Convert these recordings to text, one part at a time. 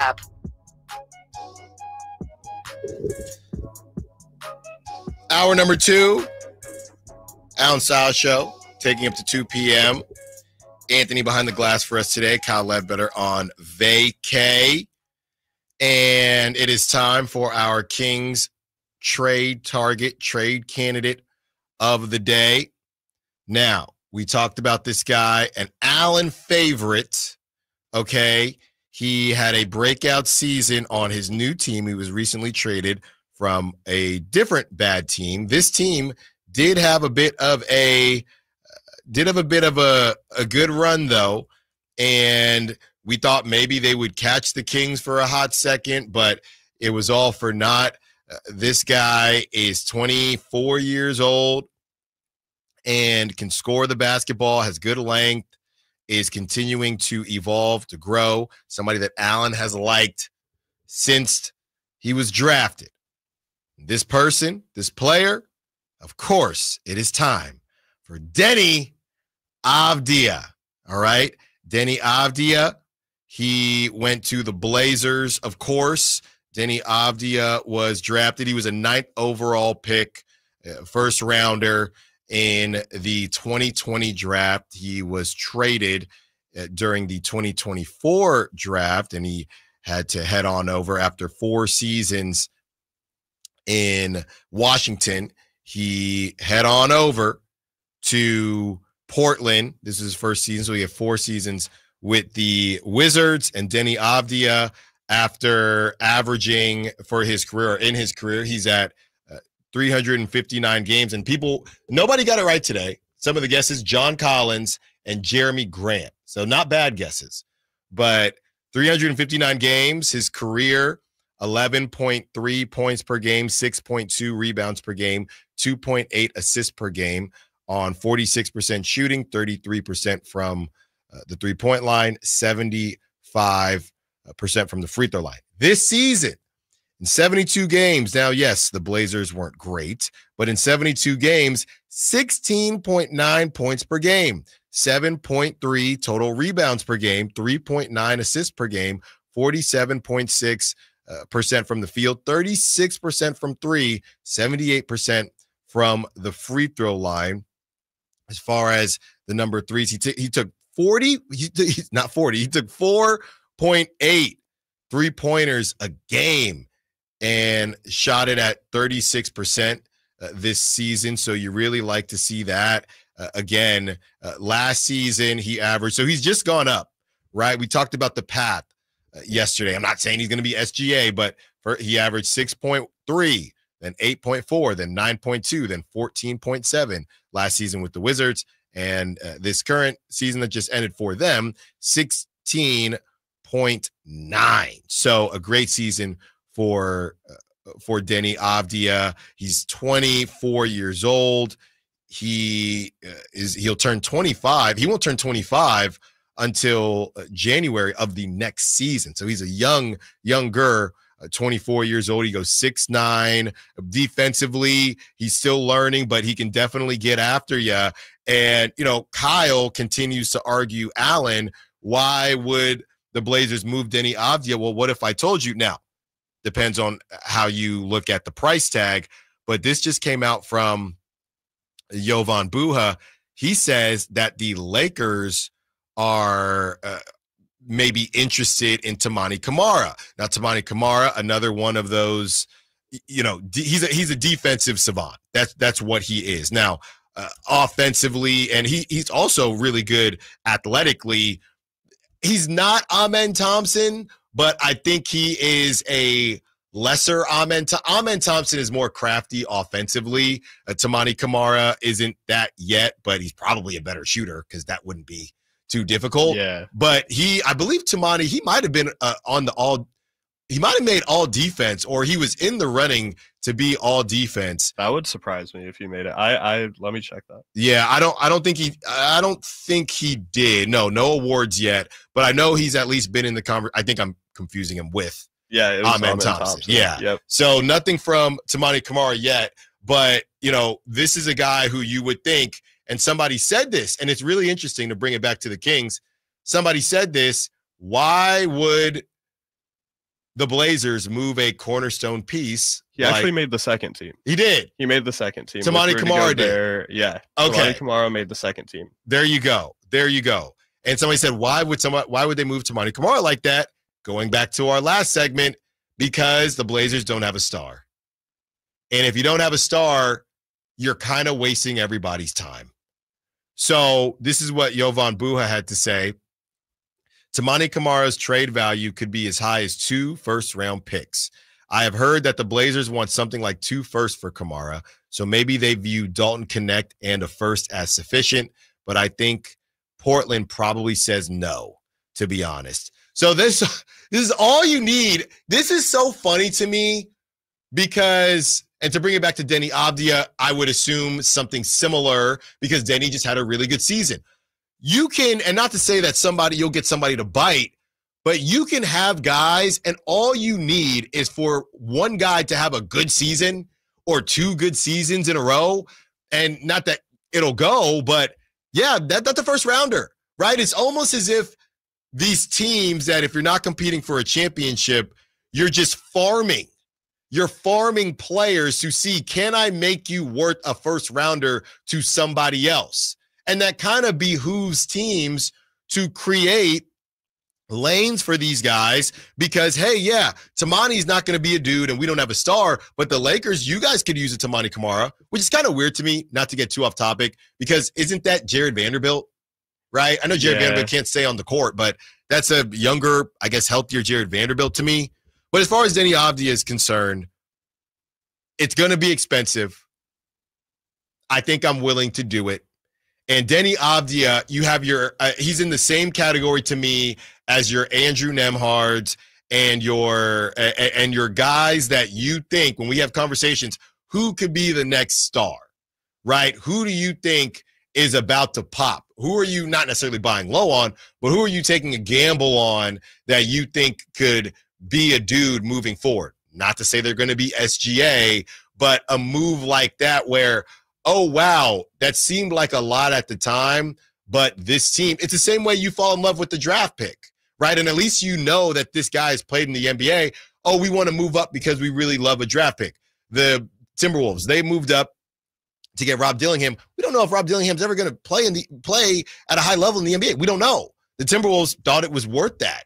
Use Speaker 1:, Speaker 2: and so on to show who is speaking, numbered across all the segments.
Speaker 1: tab.
Speaker 2: Hour number 2, Allen Stiles Show, taking up to 2 p.m. Anthony behind the glass for us today. Kyle Ledbetter on vacay. And it is time for our Kings trade target, trade candidate of the day. Now, we talked about this guy, an Allen favorite, okay? He had a breakout season on his new team. He was recently traded from a different bad team. This team did have a bit of a good run, though, and we thought maybe they would catch the Kings for a hot second, but it was all for naught. This guy is 24 years old and can score the basketball, has good length, is continuing to evolve, to grow, somebody that Allen has liked since he was drafted. This person, this player, of course, it is time for Deni Avdija. All right? Deni Avdija, he went to the Blazers, of course. Deni Avdija was drafted. He was a 9th overall pick, first rounder in the 2020 draft. He was traded during the 2024 draft, and he had to head on over after 4 seasons in Washington. He head on over to Portland. This is his first season, so he had 4 seasons with the Wizards. And Deni Avdija, after averaging for his career, or in his career, he's at 359 games. And nobody got it right today. Some of the guesses, John Collins and Jeremy Grant. So not bad guesses. But 359 games, his career, 11.3 points per game, 6.2 rebounds per game, 2.8 assists per game on 46% shooting, 33% from the three-point line, 75% from the free throw line. This season, in 72 games, now, yes, the Blazers weren't great, but in 72 games, 16.9 points per game, 7.3 total rebounds per game, 3.9 assists per game, 47.6% from the field, 36% from 3, 78% from the free throw line. As far as the number threes, he took 4.8 three-pointers a game and shot it at 36% this season. So you really like to see that. Again, last season he averaged, so he's just gone up, right? We talked about the path yesterday. I'm not saying he's going to be SGA, but he averaged 6.3, then 8.4, then 9.2, then 14.7 last season with the Wizards. And this current season that just ended for them, 16.9. So a great season for Deni Avdija. He's 24 years old. He'll turn 25. He won't turn 25 until January of the next season. So he's a younger 24 years old. He goes 6'9". Defensively, he's still learning, but he can definitely get after you. And, Kyle continues to argue, Allen, why would the Blazers move Deni Avdija? Well, what if I told you? Now, depends on how you look at the price tag, but this just came out from Jovan Buha. He says that the Lakers are maybe interested in Toumani Camara. Now, Toumani Camara, another one of those, he's a defensive savant. That's what he is. Now, offensively, and he's also really good athletically. He's not Amen Thompson, but I think he is a lesser Amen. Amen Thompson is more crafty offensively. Toumani Camara isn't that yet, but he's probably a better shooter because that wouldn't be too difficult.
Speaker 3: Yeah.
Speaker 2: But I believe Toumani, he might have been he might have made all defense, or he was in the running to be all defense.
Speaker 3: That would surprise me if he made it. I let me check that.
Speaker 2: Yeah, I don't think he did. No awards yet, but I know he's at least been in the conversation. I think I'm confusing him with
Speaker 3: it was
Speaker 2: Amen Thompson. Yeah.
Speaker 3: Yep.
Speaker 2: So nothing from Toumani Camara yet, but this is a guy who you would think, and somebody said this, and it's really interesting to bring it back to the Kings. Somebody said this, why would the Blazers move a cornerstone piece.
Speaker 3: He actually made the second team.
Speaker 2: He did.
Speaker 3: He made the second team.
Speaker 2: Toumani Camara did.
Speaker 3: Yeah.
Speaker 2: Okay.
Speaker 3: Toumani Camara made the second team.
Speaker 2: There you go. And somebody said, why would they move Toumani Camara like that? Going back to our last segment, because the Blazers don't have a star. And if you don't have a star, you're kind of wasting everybody's time. So this is what Jovan Buha had to say. Toumani Camara's trade value could be as high as 2 first-round picks. I have heard that the Blazers want something like 2 firsts for Camara, so maybe they view Dalton Connect and a first as sufficient, but I think Portland probably says no, to be honest. So this is all you need. This is so funny to me because, and to bring it back to Deni Avdija, I would assume something similar because Deni just had a really good season. You can, and not to say that you'll get somebody to bite, but you can have guys, and all you need is for one guy to have a good season or 2 good seasons in a row. And not that it'll go, but yeah, that's a first rounder, right? It's almost as if these teams that if you're not competing for a championship, you're just farming. You're farming players to see, can I make you worth a first rounder to somebody else? And that kind of behooves teams to create lanes for these guys because, hey, yeah, Toumani's not going to be a dude and we don't have a star, but the Lakers, you guys could use a Toumani Camara, which is kind of weird to me, not to get too off topic, because isn't that Jared Vanderbilt, right? I know Jared Vanderbilt can't stay on the court, but that's a younger, I guess, healthier Jared Vanderbilt to me. But as far as Deni Avdija is concerned, it's going to be expensive. I think I'm willing to do it. And Deni Avdija, you have he's in the same category to me as your Andrew Nembhards and your guys that you think, when we have conversations, who could be the next star, right? Who do you think is about to pop? Who are you not necessarily buying low on, but who are you taking a gamble on that you think could be a dude moving forward? Not to say they're going to be SGA, but a move like that where, oh, wow, that seemed like a lot at the time, but this team, it's the same way you fall in love with the draft pick, right? And at least you know that this guy has played in the NBA. Oh, we want to move up because we really love a draft pick. The Timberwolves, they moved up to get Rob Dillingham. We don't know if Rob Dillingham's ever going to play at a high level in the NBA. We don't know. The Timberwolves thought it was worth that.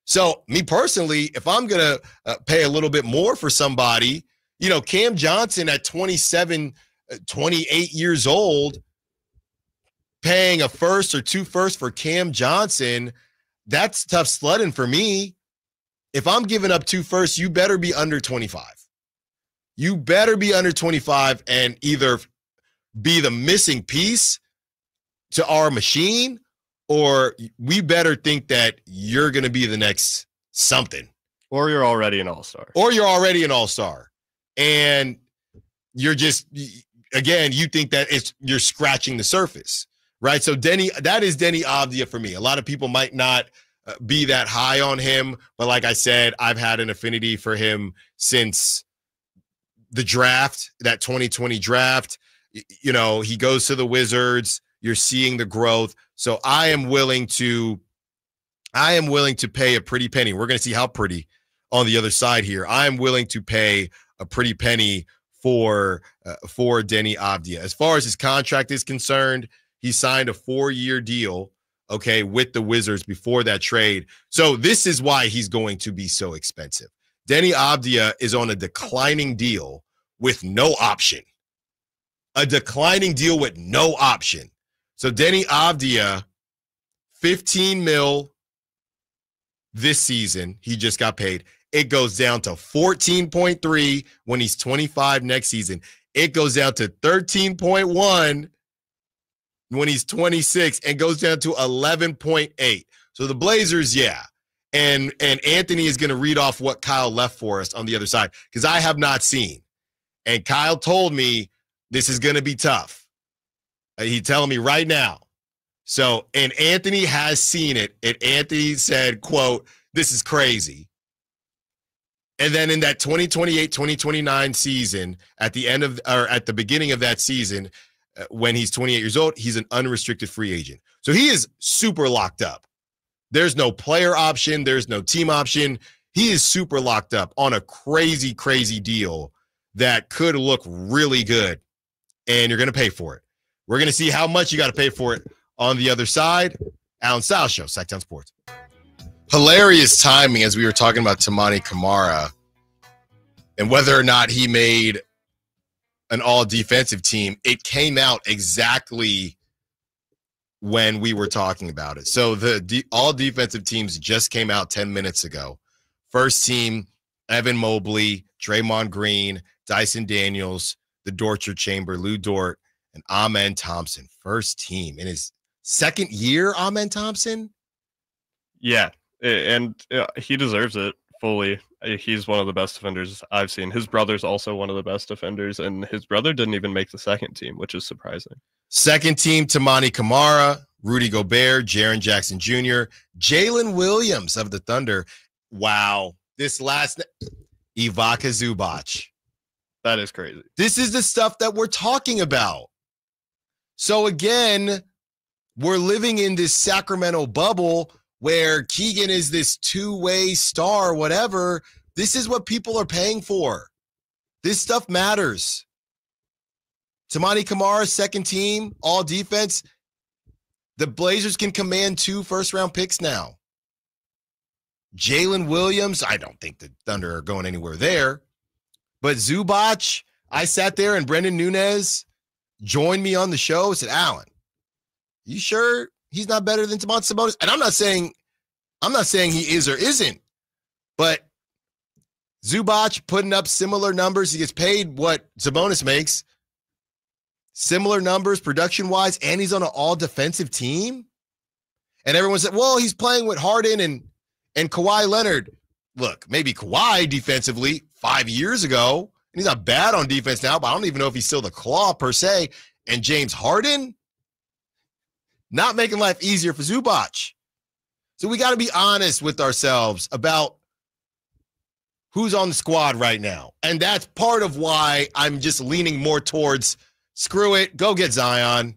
Speaker 2: So me personally, if I'm going to pay a little bit more for somebody, Cam Johnson at 27, 28 years old, paying a first or 2 firsts for Cam Johnson, that's tough sledding for me. If I'm giving up 2 firsts, you better be under 25. You better be under 25 and either be the missing piece to our machine, or we better think that you're going to be the next something.
Speaker 3: Or you're already an all-star.
Speaker 2: And you're just, again, you think that you're scratching the surface, right? So that is Deni Avdija for me. A lot of people might not be that high on him, but like I said, I've had an affinity for him since the draft, that 2020 draft. He goes to the Wizards. You're seeing the growth. So I am willing to pay a pretty penny. We're going to see how pretty on the other side here. I am willing to pay a pretty penny for Deni Avdija. As far as his contract is concerned, he signed a 4-year deal, okay, with the Wizards before that trade. So this is why he's going to be so expensive. Deni Avdija is on a declining deal with no option. A declining deal with no option. So Deni Avdija, $15 million this season, he just got paid. It goes down to 14.3 when he's 25 next season. It goes down to 13.1 when he's 26 and goes down to 11.8. So the Blazers, yeah. And Anthony is going to read off what Kyle left for us on the other side because I have not seen. And Kyle told me this is going to be tough. He's telling me right now. So, and Anthony has seen it. And Anthony said, quote, this is crazy. And then in that 2028-2029 season, at the beginning of that season, when he's 28 years old, he's an unrestricted free agent. So he is super locked up. There's no player option. There's no team option. He is super locked up on a crazy, crazy deal that could look really good, and you're going to pay for it. We're going to see how much you got to pay for it on the other side. Allen Stiles Show, Sactown Sports. Hilarious timing as we were talking about Toumani Camara and whether or not he made an all-defensive team. It came out exactly when we were talking about it. So the all-defensive teams just came out 10 minutes ago. First team, Evan Mobley, Draymond Green, Dyson Daniels, the Dortcher Chamber, Lou Dort, and Amen Thompson. First team. In his second year, Amen Thompson?
Speaker 3: Yeah, and he deserves it fully. He's one of the best defenders I've seen. His brother's also one of the best defenders, and his brother didn't even make the second team, which is surprising. Second
Speaker 2: team, Toumani Camara, Rudy Gobert, Jaren Jackson Jr., Jalen Williams of the Thunder. Wow. This last Ivica Zubac.
Speaker 3: That is crazy.
Speaker 2: This is the stuff that we're talking about. So again, we're living in this Sacramento bubble where Keegan is this two-way star, whatever. This is what people are paying for. This stuff matters. Toumani Camara, second team, all defense. The Blazers can command 2 first-round picks now. Jalen Williams, I don't think the Thunder are going anywhere there. But Zubac, I sat there and Brendan Nunez joined me on the show and said, Allen, you sure he's not better than Domantas Sabonis? And I'm not saying he is or isn't, but Zubac putting up similar numbers. He gets paid what Sabonis makes. Similar numbers production-wise, and he's on an all-defensive team. And everyone said, well, he's playing with Harden and Kawhi Leonard. Look, maybe Kawhi defensively 5 years ago, and he's not bad on defense now, but I don't even know if he's still the claw per se. And James Harden, not making life easier for Zubac. So we got to be honest with ourselves about who's on the squad right now. And that's part of why I'm just leaning more towards screw it, go get Zion,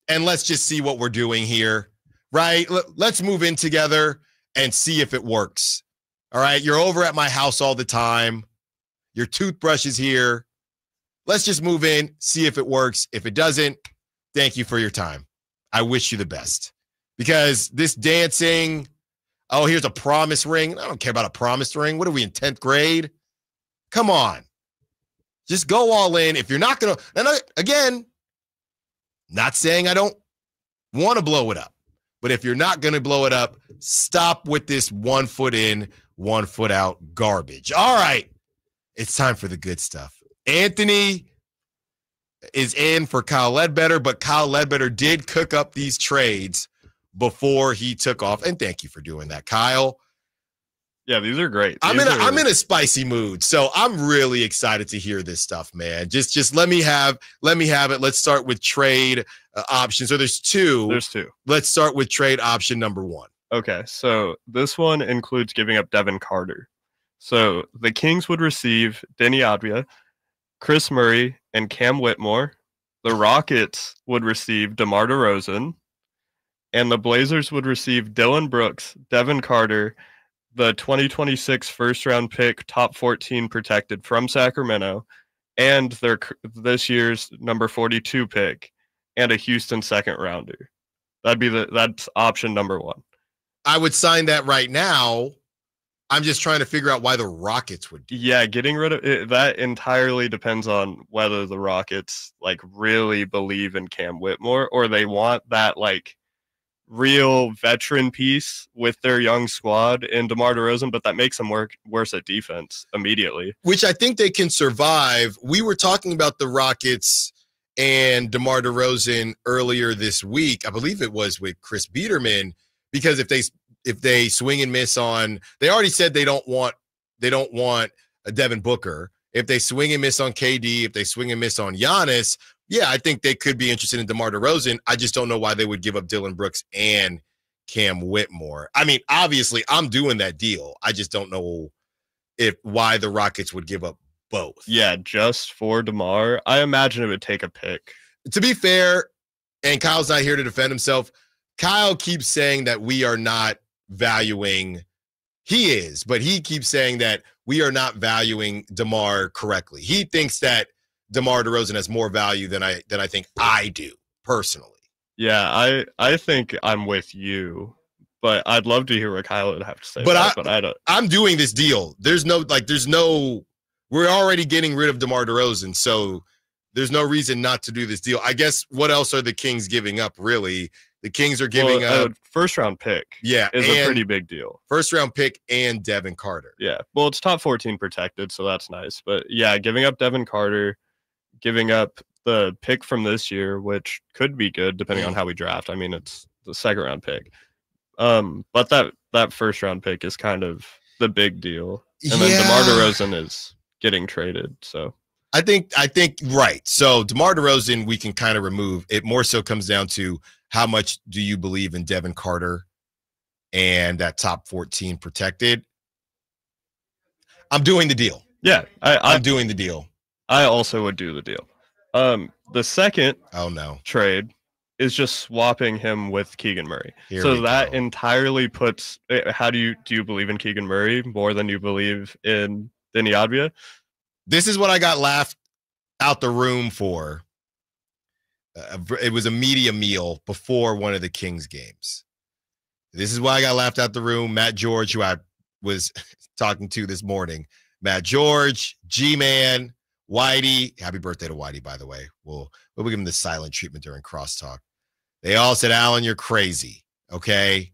Speaker 2: and let's just see what we're doing here, right? Let's move in together and see if it works. All right, you're over at my house all the time. Your toothbrush is here. Let's just move in, see if it works. If it doesn't, thank you for your time. I wish you the best. Because this dancing, oh, here's a promise ring. I don't care about a promise ring. What are we in 10th grade? Come on. Just go all in. If you're not going to, and again, not saying I don't want to blow it up, but if you're not going to blow it up, stop with this 1 foot in, 1 foot out garbage. All right. It's time for the good stuff. Anthony is in for Kyle Ledbetter, but Kyle Ledbetter did cook up these trades before he took off. And thank you for doing that, Kyle.
Speaker 3: Yeah, these are great.
Speaker 2: I'm in a spicy mood, so I'm really excited to hear this stuff, man. Just let me have it. Let's start with trade options. So there's two. Let's start with trade option number 1.
Speaker 3: Okay, so this one includes giving up Devin Carter. So the Kings would receive Deni Avdija, Chris Murray, and Cam Whitmore. The Rockets would receive DeMar DeRozan, and the Blazers would receive Dylan Brooks, Devin Carter, the 2026 first-round pick, top 14 protected from Sacramento, and their this year's number 42 pick, and a Houston second-rounder. That's option number 1.
Speaker 2: I would sign that right now. I'm just trying to figure out why the Rockets would do that.
Speaker 3: Yeah, getting rid of it, that entirely depends on whether the Rockets really believe in Cam Whitmore or they want that real veteran piece with their young squad in DeMar DeRozan, but that makes them worse at defense immediately.
Speaker 2: Which I think they can survive. We were talking about the Rockets and DeMar DeRozan earlier this week. I believe it was with Chris Biederman, because if they swing and miss on, they already said they don't want a Devin Booker. If they swing and miss on KD, if they swing and miss on Giannis, yeah, I think they could be interested in DeMar DeRozan. I just don't know why they would give up Dylan Brooks and Cam Whitmore. I mean, obviously, I'm doing that deal. I just don't know why the Rockets would give up both.
Speaker 3: Yeah, just for DeMar, I imagine it would take a pick.
Speaker 2: To be fair, and Kyle's not here to defend himself, Kyle keeps saying that we are not valuing He is, but he keeps saying that we are not valuing DeMar correctly. He thinks that DeMar DeRozan has more value than I think I do personally.
Speaker 3: Yeah, I think I'm with you, but I'd love to hear what Kyle would have to say.
Speaker 2: But
Speaker 3: I don't.
Speaker 2: I'm doing this deal. There's no. We're already getting rid of DeMar DeRozan, so there's no reason not to do this deal. I guess what else are the Kings giving up? Really, the Kings are giving up
Speaker 3: a first round pick.
Speaker 2: Yeah,
Speaker 3: is a pretty big deal.
Speaker 2: First round pick and Devin Carter.
Speaker 3: Yeah, well, it's top 14 protected, so that's nice. But yeah, giving up Devin Carter, giving up the pick from this year, which could be good depending on how we draft. I mean, it's the second round pick. But that first round pick is kind of the big deal. And then DeMar DeRozan is getting traded. So
Speaker 2: I think right. So DeMar DeRozan we can kind of remove. It more so comes down to how much do you believe in Devin Carter and that top 14 protected. I'm doing the deal.
Speaker 3: Yeah,
Speaker 2: I'm doing the deal.
Speaker 3: I also would do the deal. The second trade is just swapping him with Keegan Murray. So that entirely puts do you believe in Keegan Murray more than you believe in Deni Avdija?
Speaker 2: This is what I got laughed out the room for. It was a media meal before one of the Kings games. This is why I got laughed out the room. Matt George, who I was talking to this morning. Matt George, G-Man, Whitey. Happy birthday to Whitey, by the way. We'll give him the silent treatment during crosstalk. They all said, Allen, you're crazy. Okay.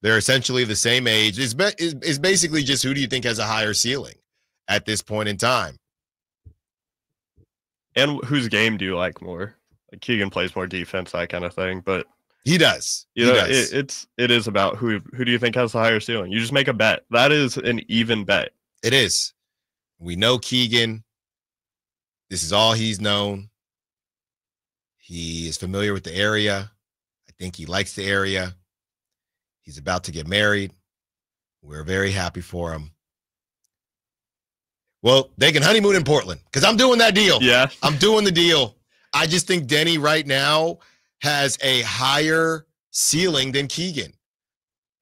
Speaker 2: They're essentially the same age. It's basically just who do you think has a higher ceiling at this point in time?
Speaker 3: And whose game do you like more? Like Keegan plays more defense, that kind of thing. But
Speaker 2: he does.
Speaker 3: It is about who do you think has the higher ceiling? You just make a bet. That is an even bet.
Speaker 2: It is. We know Keegan. This is all he's known. He is familiar with the area. I think he likes the area. He's about to get married. We're very happy for him. Well, they can honeymoon in Portland because I'm doing that deal.
Speaker 3: Yeah.
Speaker 2: I'm doing the deal. I just think Deni right now has a higher ceiling than Keegan.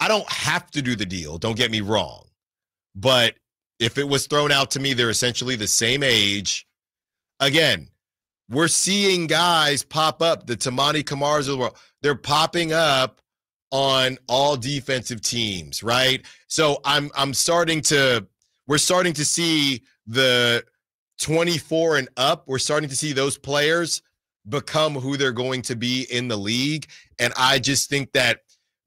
Speaker 2: I don't have to do the deal. Don't get me wrong. But if it was thrown out to me, they're essentially the same age. Again, we're seeing guys pop up, the Tamani Kamars of the world. They're popping up on all defensive teams, right? So we're starting to see the 24 and up. We're starting to see those players become who they're going to be in the league. And I just think that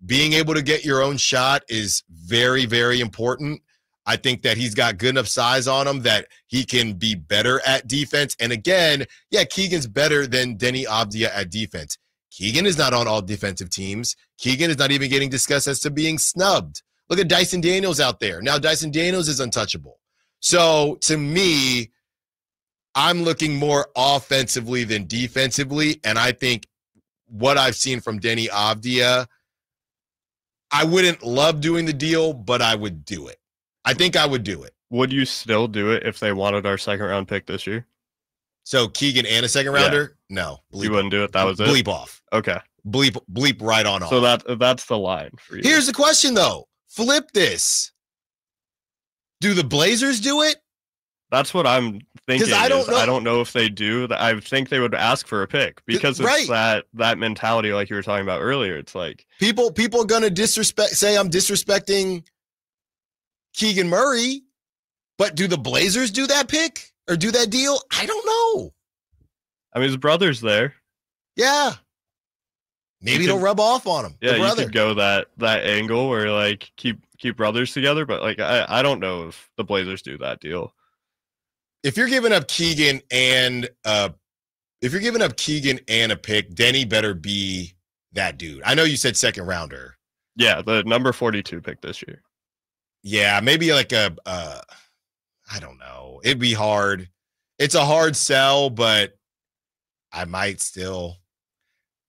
Speaker 2: being able to get your own shot is very, very important. I think that he's got good enough size on him that he can be better at defense. And again, yeah, Keegan's better than Deni Avdija at defense. Keegan is not on all defensive teams. Keegan is not even getting discussed as to being snubbed. Look at Dyson Daniels out there. Now Dyson Daniels is untouchable. So to me, I'm looking more offensively than defensively. And I think what I've seen from Deni Avdija, I wouldn't love doing the deal, but I would do it. I think I would do it.
Speaker 3: Would you still do it if they wanted our second round pick this year?
Speaker 2: So Keegan and a second rounder? Yeah. No.
Speaker 3: You wouldn't do it? That was it?
Speaker 2: Bleep off.
Speaker 3: Okay.
Speaker 2: Bleep right on off.
Speaker 3: So that's the line for you.
Speaker 2: Here's the question, though. Flip this. Do the Blazers do it?
Speaker 3: That's what I'm thinking.
Speaker 2: I
Speaker 3: don't know if they do. I think they would ask for a pick because it's that mentality like you were talking about earlier. It's like
Speaker 2: people are gonna say I'm disrespecting Keegan Murray, but do the Blazers do that pick or do that deal? I don't know.
Speaker 3: I mean, his brother's there.
Speaker 2: Yeah. Maybe it'll rub off on him.
Speaker 3: Yeah, you could go that angle where like keep brothers together, but like I don't know if the Blazers do that deal.
Speaker 2: If you're giving up Keegan and a pick, Deni better be that dude. I know you said second rounder.
Speaker 3: Yeah, the number 42 pick this year.
Speaker 2: Yeah, maybe like I don't know. It'd be hard. It's a hard sell, but I might still.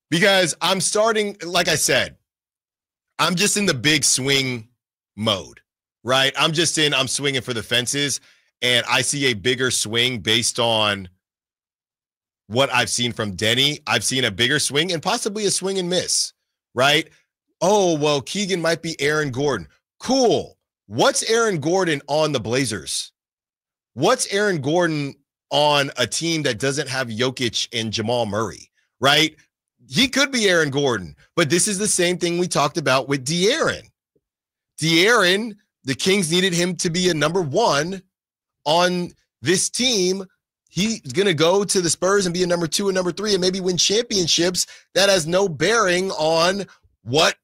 Speaker 2: Because I'm starting, like I said, I'm just in the big swing mode, right? I'm swinging for the fences, and I see a bigger swing based on what I've seen from Deni. I've seen a bigger swing and possibly a swing and miss, right? Oh, well, Keegan might be Aaron Gordon. Cool. What's Aaron Gordon on the Blazers? What's Aaron Gordon on a team that doesn't have Jokic and Jamal Murray, right? He could be Aaron Gordon, but this is the same thing we talked about with De'Aaron. De'Aaron, the Kings needed him to be a number one on this team. He's going to go to the Spurs and be a number two and number three and maybe win championships. That has no bearing on what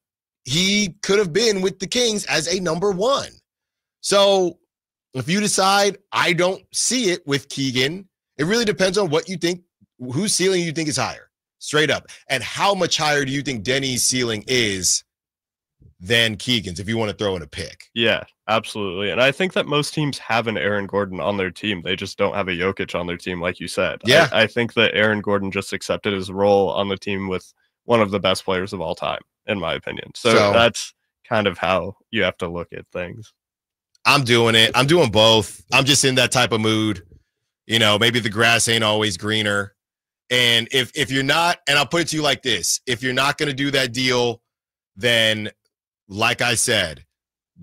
Speaker 2: he could have been with the Kings as a number one. So if you decide I don't see it with Keegan, it really depends on what you think, whose ceiling you think is higher, straight up. And how much higher do you think Deni's ceiling is than Keegan's, if you want to throw in a pick?
Speaker 3: Yeah, absolutely. And I think that most teams have an Aaron Gordon on their team. They just don't have a Jokic on their team, like you said.
Speaker 2: Yeah.
Speaker 3: I think that Aaron Gordon just accepted his role on the team with one of the best players of all time, in my opinion. So that's kind of how you have to look at things.
Speaker 2: I'm doing it. I'm doing both. I'm just in that type of mood. You know, maybe the grass ain't always greener. And if you're not, and I'll put it to you like this, if you're not going to do that deal, then like I said,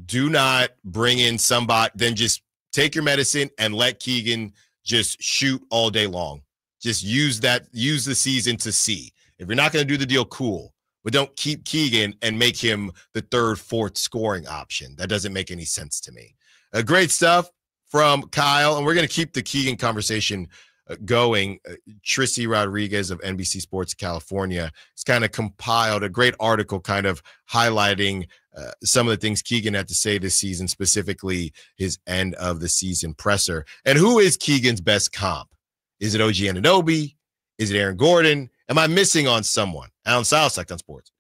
Speaker 2: do not bring in somebody, then just take your medicine and let Keegan just shoot all day long. Just use the season to see. If you're not going to do the deal, cool. But don't keep Keegan and make him the third, fourth scoring option. That doesn't make any sense to me. Great stuff from Kyle. And we're going to keep the Keegan conversation going. Trissy Rodriguez of NBC Sports California has kind of compiled a great article kind of highlighting some of the things Keegan had to say this season, specifically his end of the season presser. And who is Keegan's best comp? Is it OG Anunoby? Is it Aaron Gordon? Am I missing on someone? Allen Stiles, Sactown Sports.